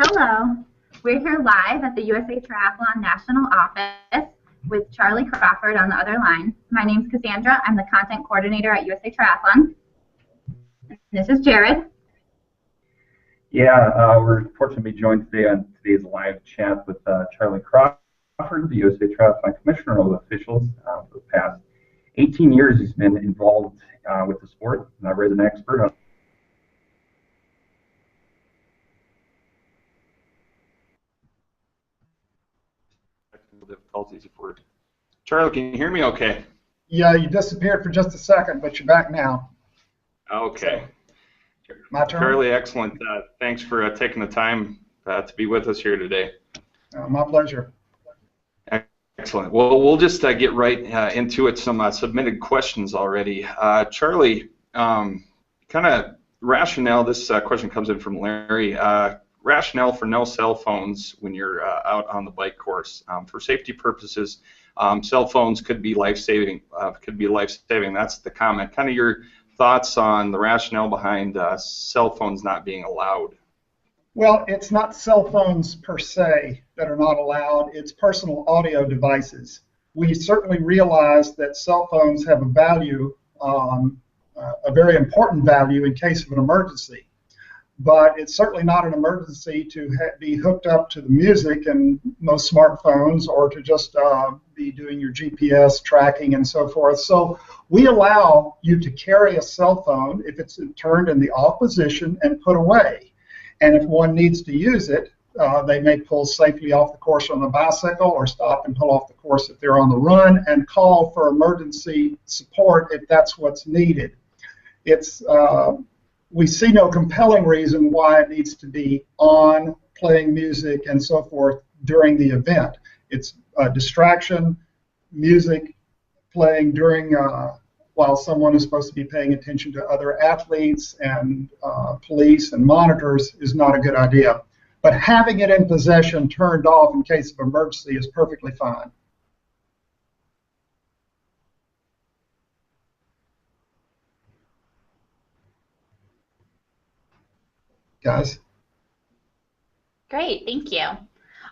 Hello, we're here live at the USA Triathlon National Office with Charlie Crawford on the other line. My name's Cassandra. I'm the content coordinator at USA Triathlon. This is Jared. Yeah, we're fortunate to be joined today on today's live chat with Charlie Crawford, the USA Triathlon Commissioner of Officials. For the past 18 years, he's been involved with the sport, and I've read an expert on difficulties. Charlie, can you hear me okay? Yeah, you disappeared for just a second, but you're back now. Okay. So, my turn? Charlie, excellent. Thanks for taking the time to be with us here today. My pleasure. Excellent. Well, we'll just get right into it. Some submitted questions already. Charlie, kind of rationale, this question comes in from Larry. Rationale for no cell phones when you're out on the bike course. For safety purposes, cell phones could be life-saving. That's the comment. Kind of your thoughts on the rationale behind cell phones not being allowed. Well, it's not cell phones per se that are not allowed. It's personal audio devices. We certainly realize that cell phones have a value, a very important value in case of an emergency. But it's certainly not an emergency to be hooked up to the music in most smartphones or to just be doing your GPS tracking and so forth. So we allow you to carry a cell phone if it's turned in the off position and put away. And if one needs to use it, they may pull safely off the course on the bicycle or stop and pull off the course if they're on the run and call for emergency support if that's what's needed. We see no compelling reason why it needs to be on, playing music, and so forth during the event. It's a distraction, music playing during while someone is supposed to be paying attention to other athletes and police and monitors is not a good idea. But having it in possession turned off in case of emergency is perfectly fine. Guys? Great, thank you.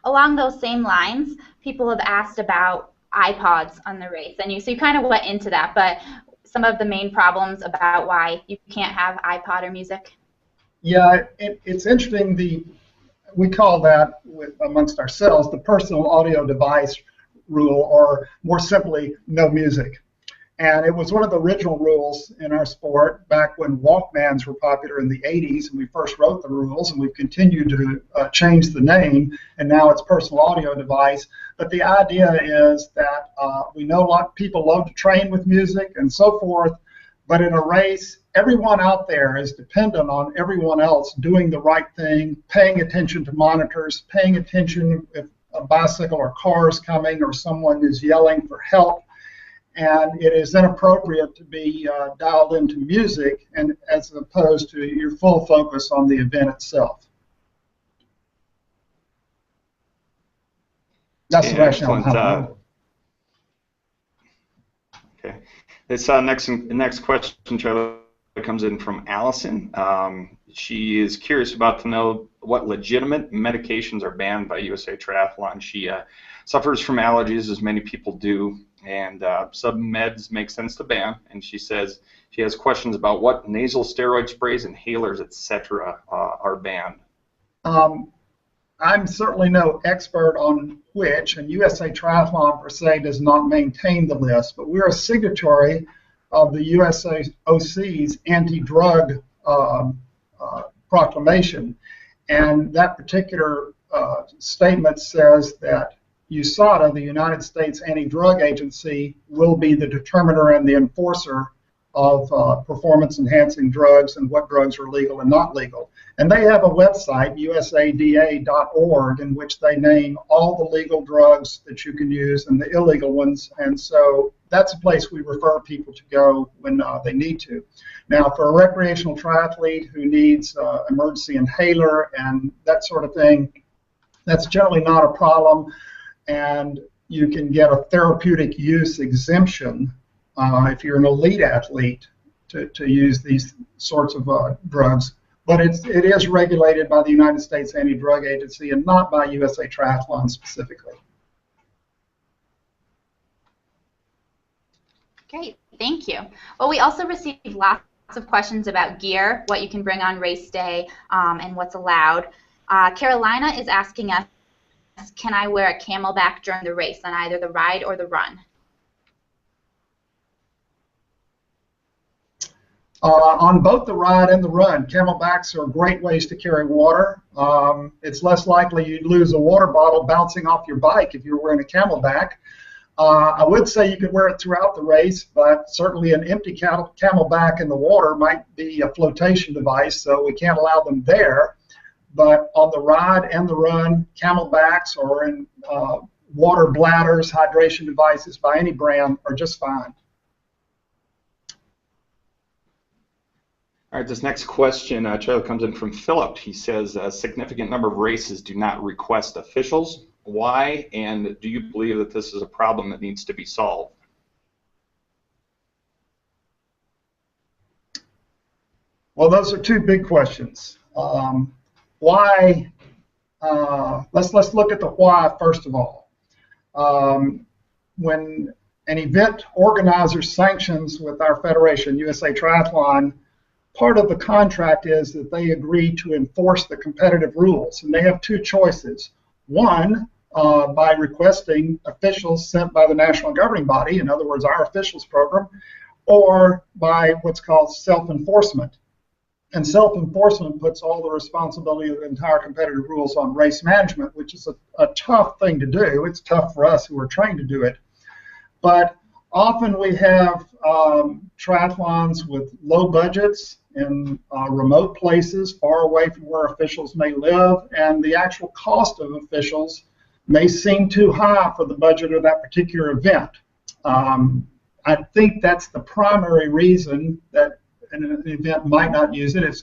Along those same lines, people have asked about iPods on the race, and so you kind of went into that, but some of the main problems about why you can't have iPod or music? Yeah, it's interesting. We call that, amongst ourselves, the personal audio device rule, or more simply, no music. And it was one of the original rules in our sport back when Walkmans were popular in the 80s, and we first wrote the rules, and we've continued to change the name, and now it's personal audio device. But the idea is that we know a lot of people love to train with music and so forth, but in a race, everyone out there is dependent on everyone else doing the right thing, paying attention to monitors, paying attention if a bicycle or car is coming or someone is yelling for help. And it is inappropriate to be dialed into music and as opposed to your full focus on the event itself. That's the rationale. Okay. This next question, Charlie, comes in from Allison. She is curious about to know what legitimate medications are banned by USA Triathlon. She suffers from allergies, as many people do, and some meds make sense to ban. And she says she has questions about what nasal steroid sprays, inhalers, etc. Are banned. I'm certainly no expert on which, and USA Triathlon per se does not maintain the list, but we're a signatory of the USOC's anti-drug proclamation, and that particular statement says that USADA, the United States Anti-Drug Agency, will be the determiner and the enforcer of performance-enhancing drugs and what drugs are legal and not legal. And they have a website, usada.org, in which they name all the legal drugs that you can use and the illegal ones. And so that's a place we refer people to go when they need to. Now, for a recreational triathlete who needs emergency inhaler and that sort of thing, that's generally not a problem. And you can get a therapeutic use exemption if you're an elite athlete to use these sorts of drugs. but it is regulated by the United States Anti-Drug Agency and not by USA Triathlon specifically. Great, thank you. Well, we also received lots of questions about gear, what you can bring on race day, and what's allowed. Carolina is asking us, can I wear a camelback during the race on either the ride or the run? On both the ride and the run, camelbacks are great ways to carry water. It's less likely you'd lose a water bottle bouncing off your bike if you're wearing a camelback. I would say you could wear it throughout the race, but certainly an empty camelback in the water might be a flotation device, so we can't allow them there. But on the ride and the run, camelbacks or in water bladders, hydration devices by any brand are just fine. All right, this next question, Charlie, comes in from Philip. He says, a significant number of races do not request officials. Why, and do you believe that this is a problem that needs to be solved? Well, those are two big questions. Why? Let's look at the why first of all. When an event organizer sanctions with our federation, USA Triathlon, part of the contract is that they agree to enforce the competitive rules, and they have two choices. One, by requesting officials sent by the national governing body, in other words, our officials program, or by what's called self-enforcement. And self-enforcement puts all the responsibility of the entire competitive rules on race management, which is a tough thing to do. It's tough for us who are trained to do it. But often we have triathlons with low budgets in remote places, far away from where officials may live, and the actual cost of officials may seem too high for the budget of that particular event. I think that's the primary reason that an event might not use it. Is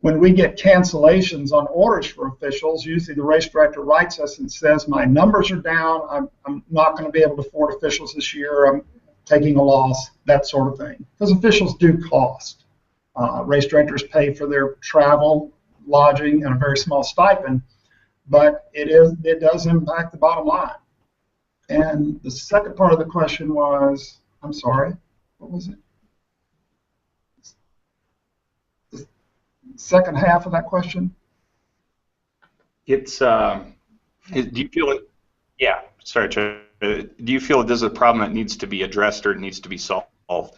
when we get cancellations on orders for officials, usually the race director writes us and says, my numbers are down, I'm not going to be able to afford officials this year, I'm taking a loss, that sort of thing. Because officials do cost. Race directors pay for their travel, lodging, and a very small stipend, but it does impact the bottom line. And the second part of the question was, I'm sorry, what was it? The second half of that question? It's, do you feel it, yeah, sorry, Charlie. Do you feel this is a problem that needs to be addressed or it needs to be solved?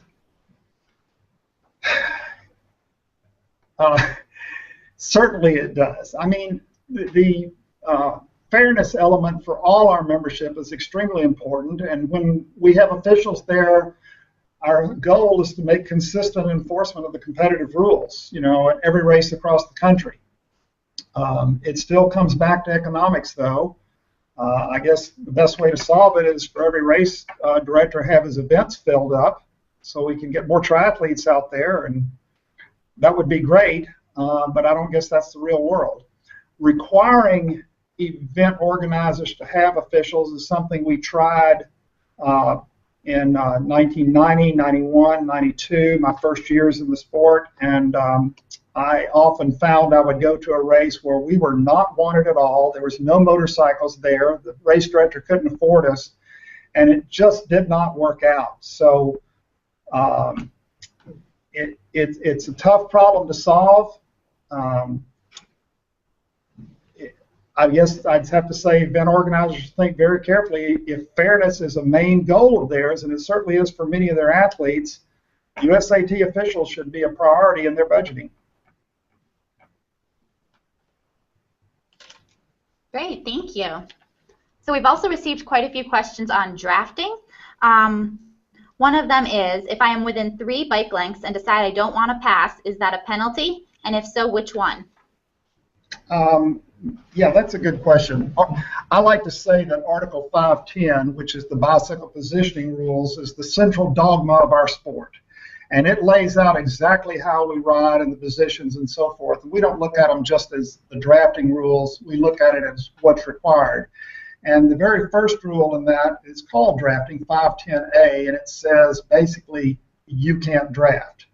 Certainly it does. I mean, the fairness element for all our membership is extremely important, and when we have officials there, our goal is to make consistent enforcement of the competitive rules, you know, at every race across the country. It still comes back to economics, though. I guess the best way to solve it is for every race director have his events filled up so we can get more triathletes out there, and that would be great, but I don't guess that's the real world. Requiring event organizers to have officials is something we tried in 1990, 91, 92, my first years in the sport, and I often found I would go to a race where we were not wanted at all. There was no motorcycles there. The race director couldn't afford us, and it just did not work out. So it's a tough problem to solve. I guess I'd have to say event organizers think very carefully. If fairness is a main goal of theirs, and it certainly is for many of their athletes, USAT officials should be a priority in their budgeting. Great, thank you. So we've also received quite a few questions on drafting. One of them is, if I am within 3 bike lengths and decide I don't want to pass, is that a penalty? And if so, which one? Yeah, that's a good question. I like to say that Article 510, which is the bicycle positioning rules, is the central dogma of our sport. And it lays out exactly how we ride and the positions and so forth. And we don't look at them just as the drafting rules. We look at it as what's required. And the very first rule in that is called drafting, 510A, and it says basically you can't draft.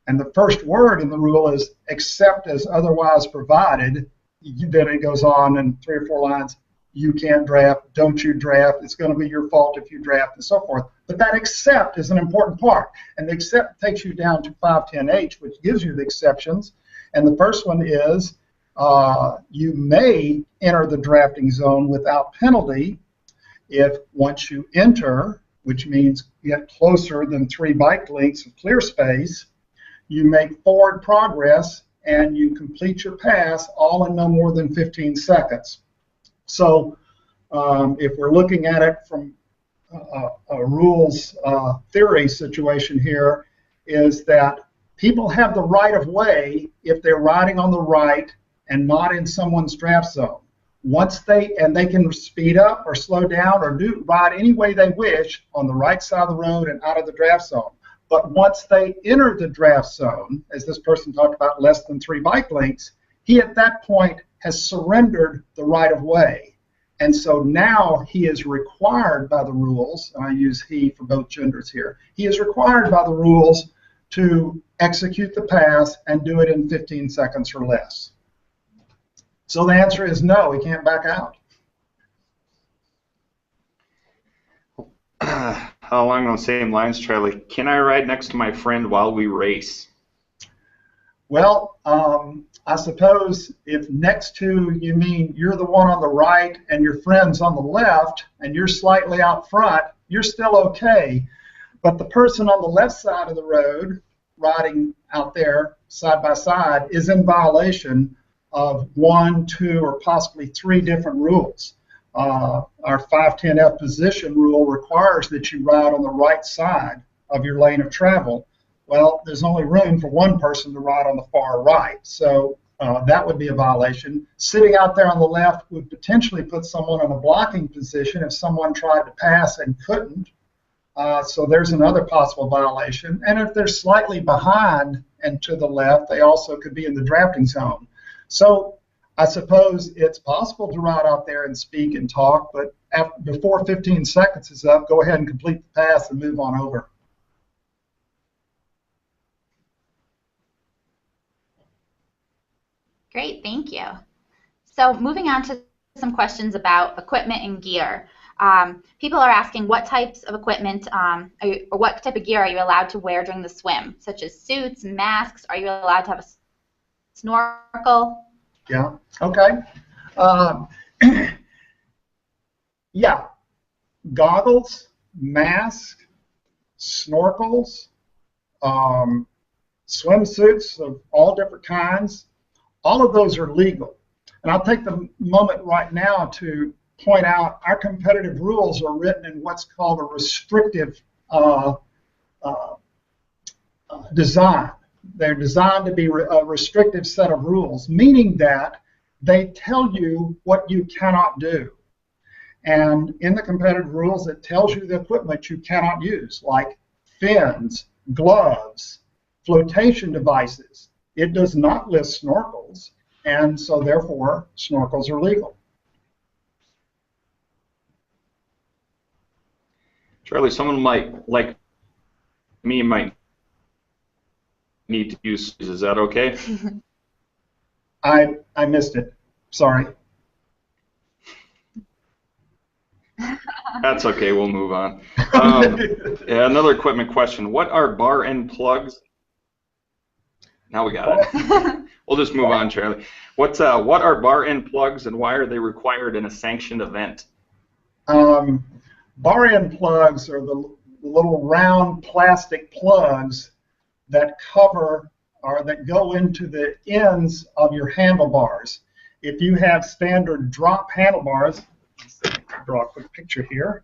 And the first word in the rule is except as otherwise provided. Then it goes on in 3 or 4 lines. You can't draft, don't you draft, it's going to be your fault if you draft, and so forth. But that except is an important part. And the except takes you down to 510H, which gives you the exceptions. And the first one is you may enter the drafting zone without penalty if once you enter, which means get closer than 3 bike lengths of clear space, you make forward progress and you complete your pass all in no more than 15 seconds. So if we're looking at it from a rules theory situation here, is that people have the right of way if they're riding on the right and not in someone's draft zone. Once they can speed up or slow down or ride any way they wish on the right side of the road and out of the draft zone. But once they enter the draft zone, as this person talked about, less than 3 bike lengths, he at that point has surrendered the right of way. And so now he is required by the rules, and I use he for both genders here, he is required by the rules to execute the pass and do it in 15 seconds or less. So the answer is no, he can't back out. Along those same lines, Charlie, can I ride next to my friend while we race? Well, I suppose if next to you mean you're the one on the right and your friend's on the left and you're slightly out front, you're still okay. But the person on the left side of the road riding out there side by side is in violation of 1, 2, or possibly 3 different rules. Our 510F position rule requires that you ride on the right side of your lane of travel. Well, there's only room for one person to ride on the far right, so that would be a violation. Sitting out there on the left would potentially put someone in a blocking position if someone tried to pass and couldn't. So there's another possible violation. And if they're slightly behind and to the left, they also could be in the drafting zone. So I suppose it's possible to ride out there and speak and talk, but before 15 seconds is up, go ahead and complete the pass and move on over. Great, thank you. So moving on to some questions about equipment and gear. People are asking what types of equipment or what type of gear are you allowed to wear during the swim, such as suits and masks? Are you allowed to have a snorkel? Yeah, okay. Yeah, goggles, mask, snorkels, swimsuits of all different kinds, all of those are legal. And I'll take the moment right now to point out our competitive rules are written in what's called a restrictive design. They're designed to be a restrictive set of rules, meaning that they tell you what you cannot do. And in the competitive rules, it tells you the equipment you cannot use, like fins, gloves, flotation devices. It does not list snorkels, and so therefore snorkels are legal. Charlie, someone like me might need to use, is that okay? I missed it. Sorry. That's okay, we'll move on. Yeah, another equipment question. What are bar end plugs? Now we got it. We'll just move on, Charlie. What are bar end plugs and why are they required in a sanctioned event? Bar end plugs are the little round plastic plugs that cover or that go into the ends of your handlebars. If you have standard drop handlebars, I'll draw a quick picture here,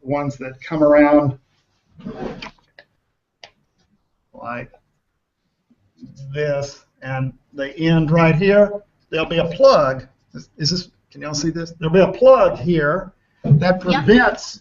ones that come around like this, and they end right here, there'll be a plug. Can y'all see this? There'll be a plug here that prevents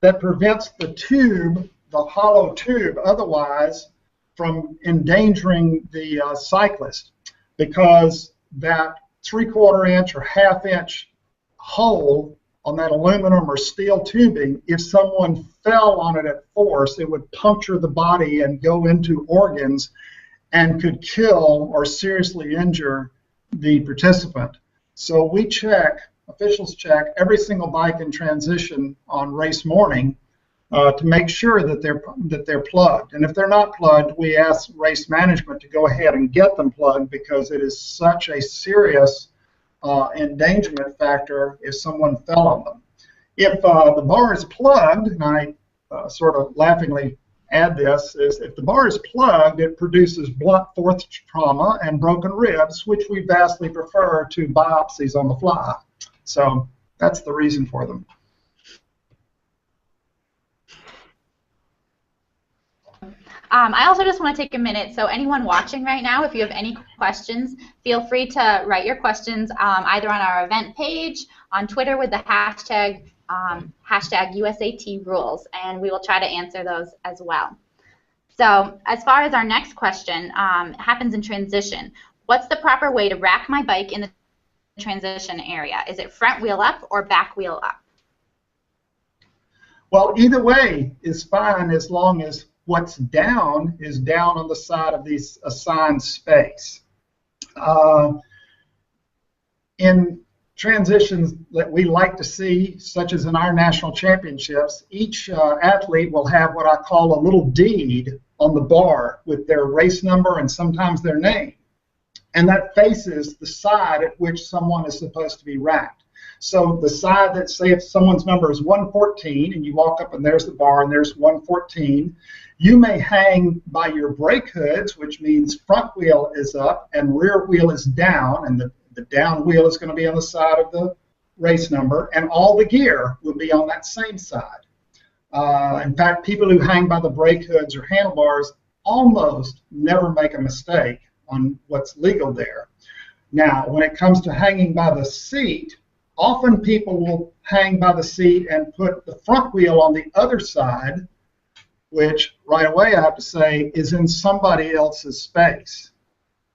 the tube, the hollow tube, otherwise from endangering the cyclist, because that 3/4 inch or 1/2 inch hole on that aluminum or steel tubing, if someone fell on it at force, it would puncture the body and go into organs and could kill or seriously injure the participant. So we check, officials check every single bike in transition on race morning to make sure that they're plugged. And if they're not plugged, we ask race management to go ahead and get them plugged, because it is such a serious endangerment factor if someone fell on them. If the bar is plugged, and I sort of laughingly add this, is if the bar is plugged, it produces blunt force trauma and broken ribs, which we vastly prefer to biopsies on the fly. So that's the reason for them. I also just want to take a minute, so anyone watching right now, if you have any questions, feel free to write your questions either on our event page, on Twitter with the hashtag USAT-rules, and we will try to answer those as well. So as far as our next question, happens in transition. What's the proper way to rack my bike in the transition area? Is it front wheel up or back wheel up? Well, either way is fine, as long as what's down is down on the side of the assigned space. In transitions that we like to see, such as in our national championships, each athlete will have what I call a little deed on the bar with their race number and sometimes their name. And that faces the side at which someone is supposed to be racked. So the side that, say if someone's number is 114 and you walk up and there's the bar and there's 114, you may hang by your brake hoods, which means front wheel is up and rear wheel is down, and the down wheel is going to be on the side of the race number, and all the gear will be on that same side. In fact, people who hang by the brake hoods or handlebars almost never make a mistake on what's legal there. Now, when it comes to hanging by the seat, often people will hang by the seat and put the front wheel on the other side, which right away I have to say is in somebody else's space.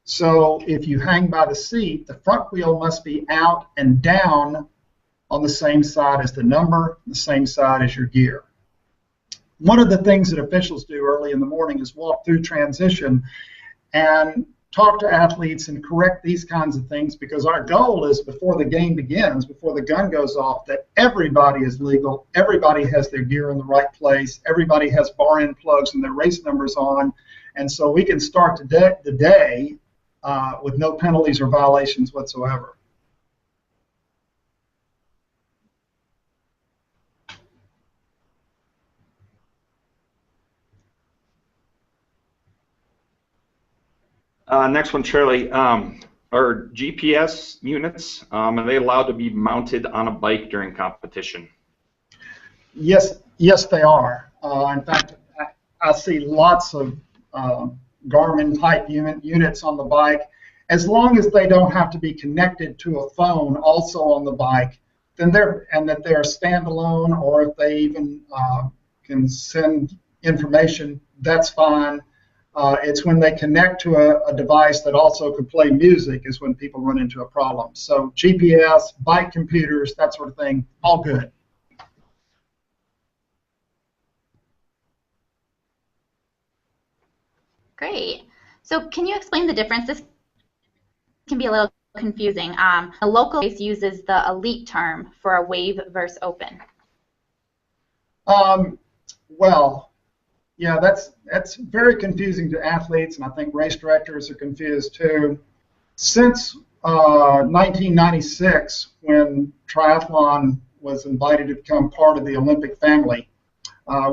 So if you hang by the seat, the front wheel must be out and down on the same side as the number, the same side as your gear. One of the things that officials do early in the morning is walk through transition and talk to athletes and correct these kinds of things, because our goal is, before the game begins, before the gun goes off, that everybody is legal, everybody has their gear in the right place, everybody has bar end plugs and their race numbers on, and so we can start the day with no penalties or violations whatsoever. Next one, Charlie. Are GPS units, are they allowed to be mounted on a bike during competition? Yes, they are. In fact, I see lots of Garmin-type units on the bike. As long as they don't have to be connected to a phone also on the bike, then they're standalone, or if they even can send information, that's fine. It's when they connect to a device that also could play music is when people run into a problem. So GPS, bike computers, that sort of thing, all good. Great. So can you explain the difference? This can be a little confusing. A local race uses the elite term for a wave versus open. Well, yeah, that's very confusing to athletes, and I think race directors are confused too. Since 1996, when triathlon was invited to become part of the Olympic family,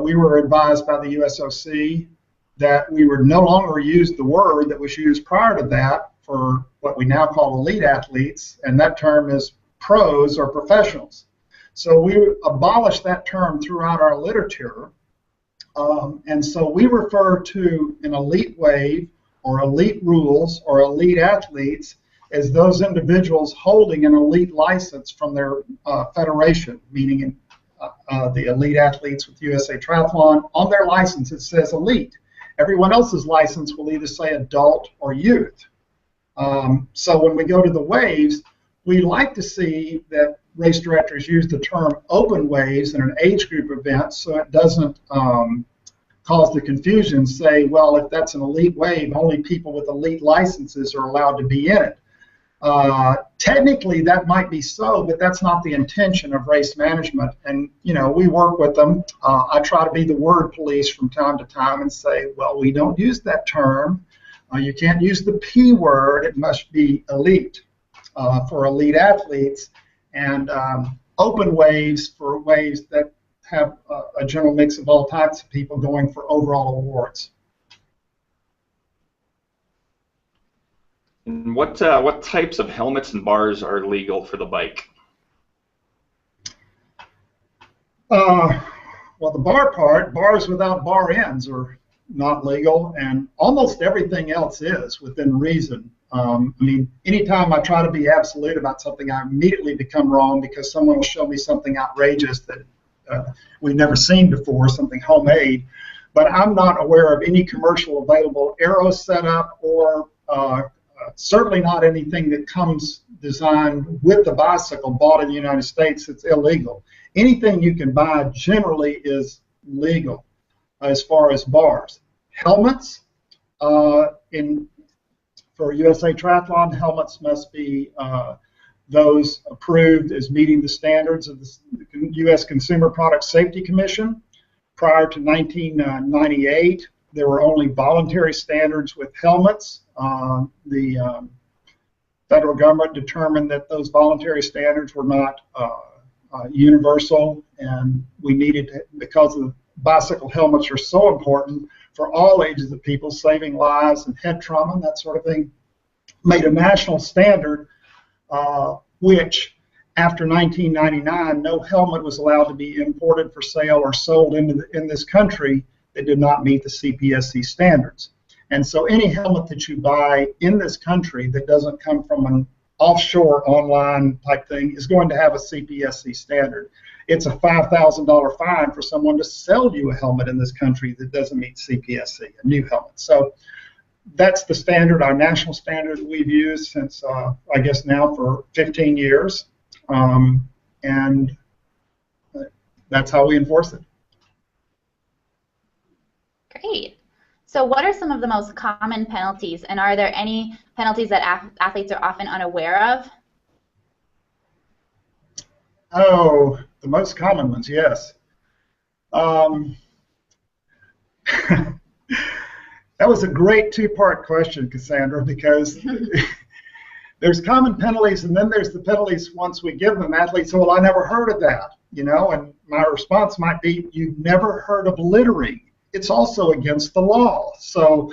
we were advised by the USOC that we would no longer use the word that was used prior to that for what we now call elite athletes, and that term is pros or professionals. So we abolished that term throughout our literature. And so we refer to an elite wave or elite rules or elite athletes as those individuals holding an elite license from their federation, meaning the elite athletes with USA Triathlon. On their license it says elite. Everyone else's license will either say adult or youth. So when we go to the waves, we like to see that race directors use the term open waves in an age group event so it doesn't cause the confusion, say, well, if that's an elite wave, only people with elite licenses are allowed to be in it. Technically, that might be so, but that's not the intention of race management. And, you know, we work with them. I try to be the word police from time to time and say, well, we don't use that term. You can't use the P word. It must be elite for elite athletes. And open waves for waves that have a general mix of all types of people going for overall awards. And what types of helmets and bars are legal for the bike? Well, the bar part, bars without bar ends are not legal, and almost everything else is within reason. I mean, anytime I try to be absolute about something, I immediately become wrong because someone will show me something outrageous that we've never seen before, something homemade. But I'm not aware of any commercial available aero setup or certainly not anything that comes designed with the bicycle bought in the United States. It's illegal. Anything you can buy generally is legal as far as bars. Helmets, for USA Triathlon, helmets must be those approved as meeting the standards of the U.S. Consumer Product Safety Commission. Prior to 1998, there were only voluntary standards with helmets. The federal government determined that those voluntary standards were not universal, and we needed to, because the bicycle helmets are so important for all ages of people, saving lives and head trauma and that sort of thing, made a national standard, which after 1999, no helmet was allowed to be imported for sale or sold in this country that did not meet the CPSC standards. And so any helmet that you buy in this country that doesn't come from an offshore online type thing is going to have a CPSC standard. It's a $5,000 fine for someone to sell you a helmet in this country that doesn't meet CPSC, a new helmet. So that's the standard, our national standard that we've used since, I guess now for 15 years. And that's how we enforce it. Great. So what are some of the most common penalties, and are there any penalties that athletes are often unaware of? Oh, the most common ones, yes. That was a great two-part question, Cassandra, because there's common penalties, and then there's the penalties once we give them. Athletes say, well, I never heard of that, you know, and my response might be, you've never heard of littering. It's also against the law. So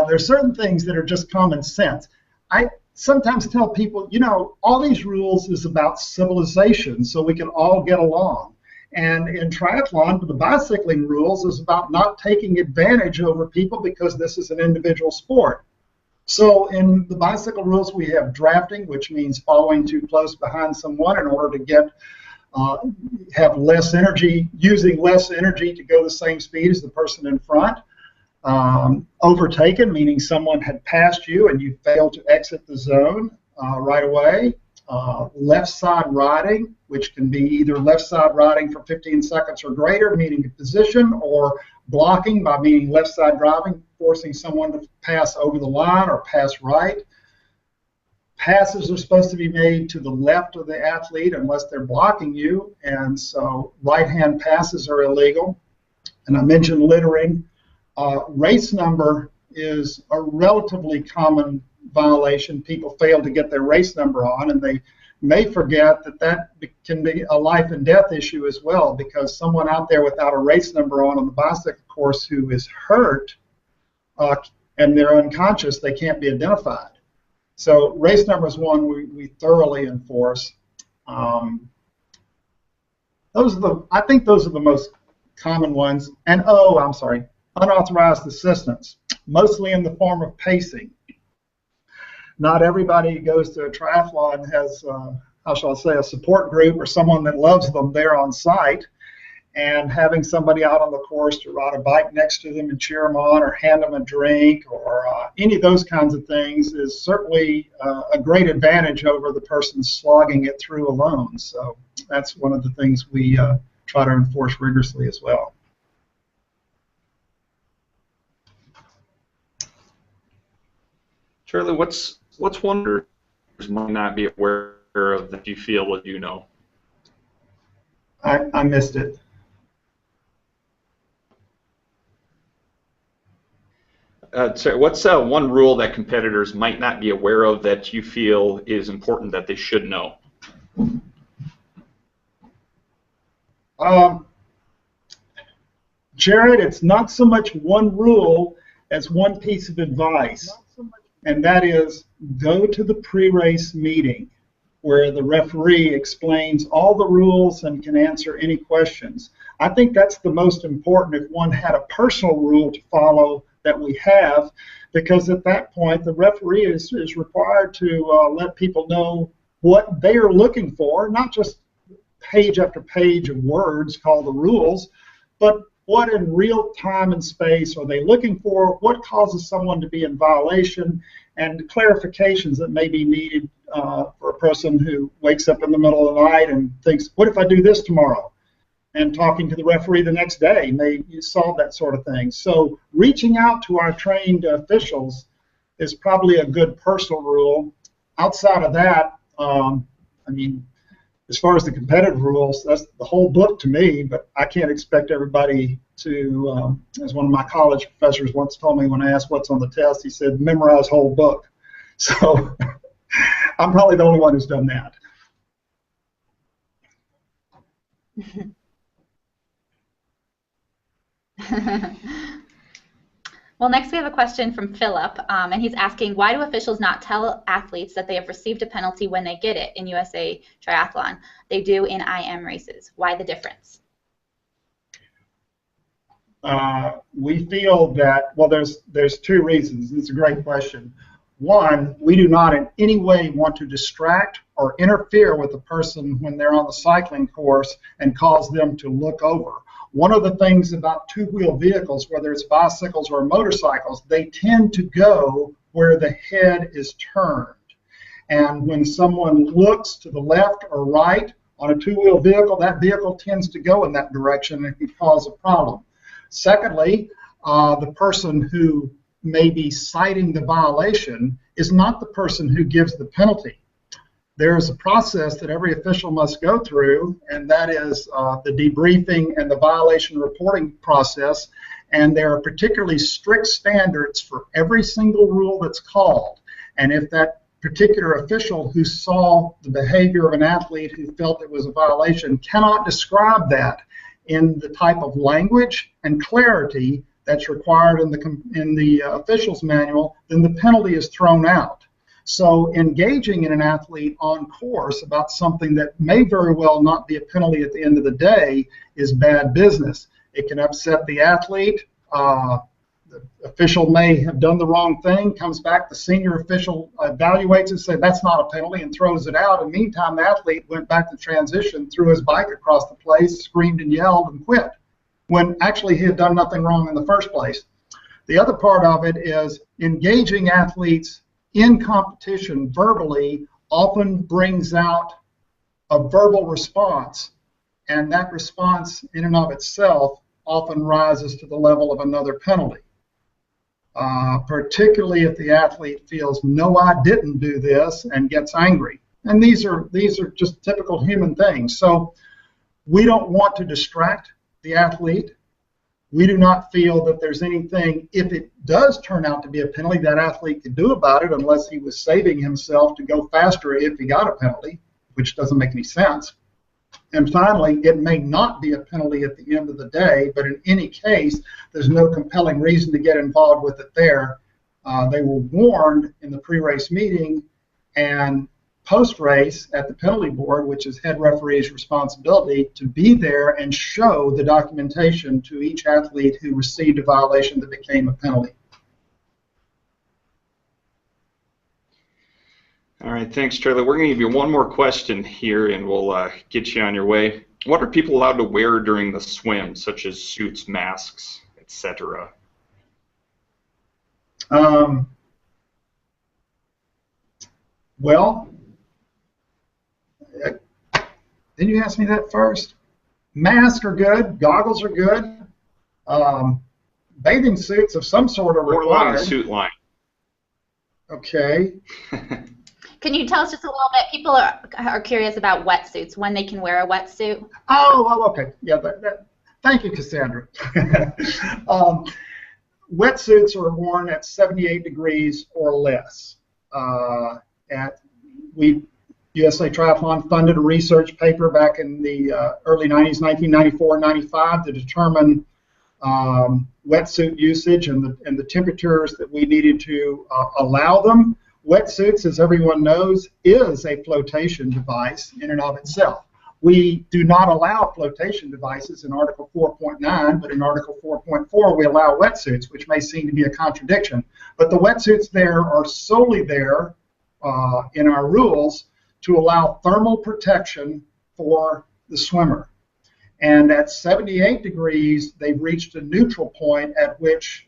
there's certain things that are just common sense. I sometimes tell people, you know, all these rules is about civilization so we can all get along. And in triathlon, the bicycling rules is about not taking advantage over people because this is an individual sport. So in the bicycle rules, we have drafting, which means following too close behind someone in order to get have less energy, using less energy to go the same speed as the person in front. Overtaken, meaning someone had passed you and you failed to exit the zone right away. Left side riding, which can be either left side riding for 15 seconds or greater, meaning a position, or blocking by meaning left side driving, forcing someone to pass over the line or pass right. Passes are supposed to be made to the left of the athlete unless they're blocking you, and so right-hand passes are illegal. And I mentioned littering. Race number is a relatively common violation. People fail to get their race number on, and they may forget that that can be a life and death issue as well, because someone out there without a race number on the bicycle course who is hurt and they're unconscious, they can't be identified. So race number is one we thoroughly enforce. I think those are the most common ones. And unauthorized assistance, mostly in the form of pacing. Not everybody who goes to a triathlon has, how shall I say, a support group or someone that loves them there on site. and having somebody out on the course to ride a bike next to them and cheer them on or hand them a drink or any of those kinds of things is certainly a great advantage over the person slogging it through alone. So that's one of the things we try to enforce rigorously as well. Charlie, what's one others might not be aware of that you feel that you know? I missed it. So what's one rule that competitors might not be aware of that you feel is important that they should know? Jared, it's not so much one rule as one piece of advice, and that is go to the pre-race meeting where the referee explains all the rules and can answer any questions. I think that's the most important if one had a personal rule to follow that we have, because at that point the referee is required to let people know what they are looking for, not just page after page of words called the rules, but what in real time and space are they looking for, what causes someone to be in violation, and clarifications that may be needed for a person who wakes up in the middle of the night and thinks, what if I do this tomorrow? And talking to the referee the next day may solve that sort of thing. So reaching out to our trained officials is probably a good personal rule. Outside of that, I mean, as far as the competitive rules, that's the whole book to me, but I can't expect everybody to, as one of my college professors once told me when I asked what's on the test, he said, memorize whole book. So I'm probably the only one who's done that. Well, next we have a question from Philip, and he's asking, why do officials not tell athletes that they have received a penalty when they get it in USA Triathlon? They do in IM races. Why the difference? We feel that, well, there's two reasons. It's a great question. One, we do not in any way want to distract or interfere with a person when they're on the cycling course and cause them to look over. One of the things about two-wheel vehicles, whether it's bicycles or motorcycles, they tend to go where the head is turned. And when someone looks to the left or right on a two-wheel vehicle, that vehicle tends to go in that direction and can cause a problem. Secondly, the person who may be citing the violation is not the person who gives the penalty. There is a process that every official must go through, and that is the debriefing and the violation reporting process, and there are particularly strict standards for every single rule that's called. And if that particular official who saw the behavior of an athlete who felt it was a violation cannot describe that in the type of language and clarity that's required in the official's manual, then the penalty is thrown out. So engaging in an athlete on course about something that may very well not be a penalty at the end of the day is bad business. It can upset the athlete. The official may have done the wrong thing, comes back, the senior official evaluates it, says that's not a penalty, and throws it out. In the meantime, the athlete went back to transition, threw his bike across the place, screamed and yelled, and quit, when actually he had done nothing wrong in the first place. The other part of it is engaging athletes in competition verbally often brings out a verbal response, and that response in and of itself often rises to the level of another penalty. Particularly if the athlete feels, no, I didn't do this, and gets angry. And these are just typical human things. So we don't want to distract the athlete. We do not feel that there's anything, if it does turn out to be a penalty, that athlete could do about it unless he was saving himself to go faster if he got a penalty, which doesn't make any sense. And finally, it may not be a penalty at the end of the day, but in any case, there's no compelling reason to get involved with it there. They were warned in the pre-race meeting and post-race at the penalty board, which is head referee's responsibility, to be there and show the documentation to each athlete who received a violation that became a penalty. All right, thanks, Charlie. We're going to give you one more question here, and we'll get you on your way. What are people allowed to wear during the swim, such as suits, masks, etc.? Well, didn't you ask me that first? Masks are good. Goggles are good. Bathing suits of some sort are Or along the required. suit line. Okay. Can you tell us just a little bit? People are curious about wetsuits, when they can wear a wetsuit. Oh, okay. Yeah, thank you, Cassandra. Wetsuits are worn at 78 degrees or less. USA Triathlon funded a research paper back in the early 90s, 1994, 95, to determine wetsuit usage and the temperatures that we needed to allow them. Wetsuits, as everyone knows, is a flotation device in and of itself. We do not allow flotation devices in Article 4.9, but in Article 4.4 we allow wetsuits, which may seem to be a contradiction. But the wetsuits there are solely there in our rules to allow thermal protection for the swimmer. And at 78 degrees, they've reached a neutral point at which,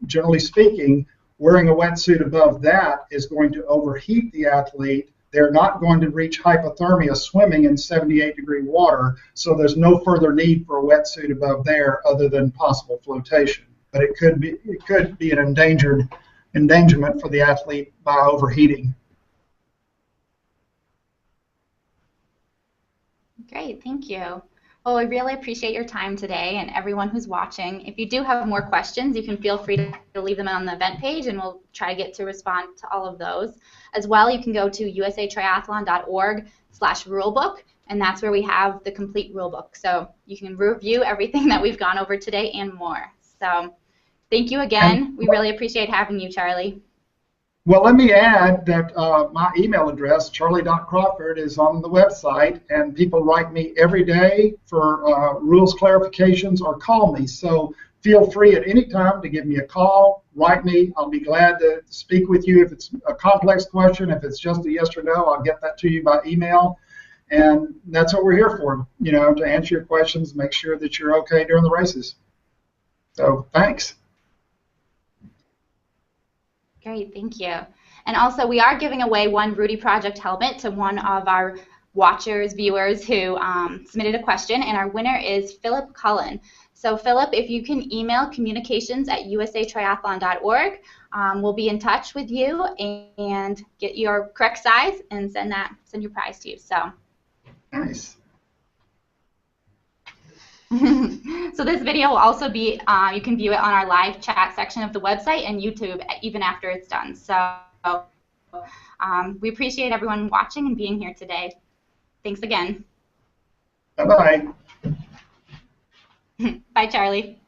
generally speaking, wearing a wetsuit above that is going to overheat the athlete. They're not going to reach hypothermia swimming in 78-degree water, so there's no further need for a wetsuit above there other than possible flotation. But it could be an endangerment for the athlete by overheating. Great, thank you. Well, we really appreciate your time today and everyone who's watching. If you do have more questions, you can feel free to leave them on the event page, and we'll try to get to respond to all of those. As well, you can go to usatriathlon.org/rulebook, and that's where we have the complete rulebook. So you can review everything that we've gone over today and more. So thank you again. We really appreciate having you, Charlie. Well, let me add that my email address, charlie.crawford, is on the website, and people write me every day for rules clarifications or call me. So feel free at any time to give me a call, write me. I'll be glad to speak with you. If it's a complex question, if it's just a yes or no, I'll get that to you by email. And that's what we're here for, to answer your questions, make sure that you're okay during the races. So thanks. Great, thank you. And also, we are giving away one Rudy Project helmet to one of our watchers, viewers who submitted a question, and our winner is Philip Cullen. So Philip, if you can email communications@usatriathlon.org, we'll be in touch with you and get your correct size and send your prize to you. So nice. So this video will also be, you can view it on our live chat section of the website and YouTube even after it's done. So we appreciate everyone watching and being here today. Thanks again. Bye-bye. Bye, Charlie.